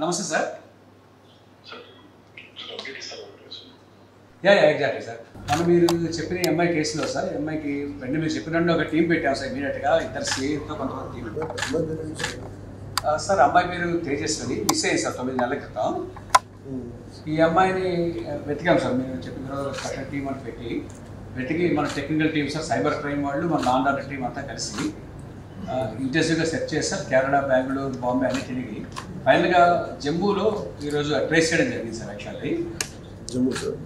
నమస్తే sir. Exactly sir. మనం మీరు చెప్పిన ఎంఐ కేసులో సార్, ఎంఐకి వెంటనే మీరు చెప్పినట్టు ఒక టీం పెట్టాం సార్. ఇమీడియట్గా ఇద్దరు సిఐతో కొంతమంది టీం సార్. అమ్మాయి పేరు తేజస్వని, మిస్ అయ్యింది సార్ 9 నెలల క్రితం. ఈ అమ్మాయిని వెతికాం సార్. మీరు చెప్పిన స్పెషల్ టీం అని వెతికి మన technical team sir, cyber crime వాళ్ళు, మన లాండ్ ఆర్డర్ టీం అంతా కలిసి ఇంటెన్సివ్గా సెర్చ్ చేస్తారు. కేరళ, బెంగళూరు, బాంబే అన్ని తిరిగి ఫైనల్గా జమ్మూలో ఈరోజు ట్రేస్ చేయడం జరిగింది సార్. యాక్చువల్లీ జమ్మూ సార్,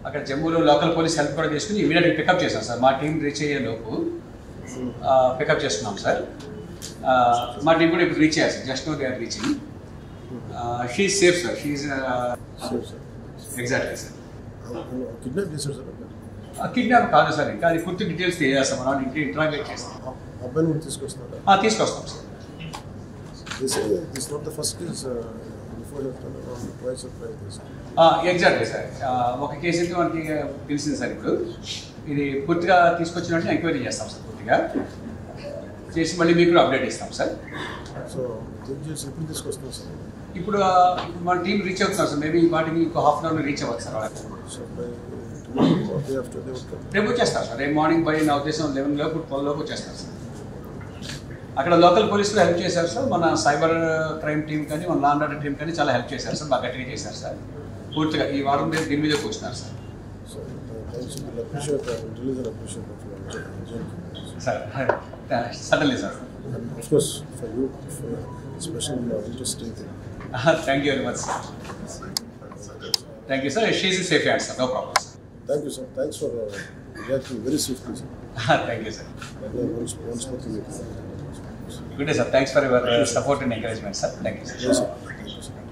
అక్కడ జమ్మూలో లోకల్ పోలీస్ హెల్ప్ కూడా తీసుకుని ఇమీడియట్గా పికప్ చేశాం సార్. మా టీం రీచ్ అయ్యే లోపు పికప్ చేస్తున్నాం సార్. మా టీం కూడా ఇప్పుడు రీచ్ అయ్యారు sir. Just know they are reaching. She safe sir. She exactly sir. Kidnap చేశారు సార్? కిడ్నాప్ కాదు సార్, ఇంకా అది పూర్తి డీటెయిల్స్ తెలియజేస్తాం. మనం ఇంటరాగేట్ చేస్తాం. అబ్బాయిని కూడా తీసుకొస్తారా? తీసుకొస్తాం సార్. Exactly sir. ఒక కేసు అయితే మనకి తెలిసింది సార్. ఇప్పుడు ఇది పూర్తిగా తీసుకొచ్చినట్టు ఎంక్వైరీ చేస్తాం సార్. పూర్తిగా చేసి మళ్ళీ మీకు అప్డేట్ ఇస్తాం సార్. సో ఎప్పుడు తీసుకొస్తాం సార్? ఇప్పుడు మన టీం రీచ్ అవుతున్నాం సార్. మేబీ వాటికి ఇంకో హాఫ్ అన్ అవర్లో రీచ్ అవ్వచ్చు సార్. రేపు వచ్చేస్తారు సార్. రేపు మార్నింగ్ బై నా ఉద్దేశం 11 లోపు 12 లోపు వచ్చేస్తారు సార్. అక్కడ లోకల్ పోలీసులు హెల్ప్ చేశారు సార్. మన సైబర్ క్రైమ్ టీం కానీ, మన లాండ్ ఆర్డర్ టీం కానీ చాలా హెల్ప్ చేశారు సార్. బాగా గట్టిగా చేశారు సార్. పూర్తిగా ఈ వారం దీని మీద కూర్చున్నారు sir. Suddenly sir. Thank you very much sir. Thank you sir. She in safe hands sir. No problem sir. Thank you, sir. Thanks for reacting very swiftly, sir. Thank you, sir. Good day, sir. Thanks for your support and encouragement, sir. Thank you, sir. Yes, sir. Thank you, sir.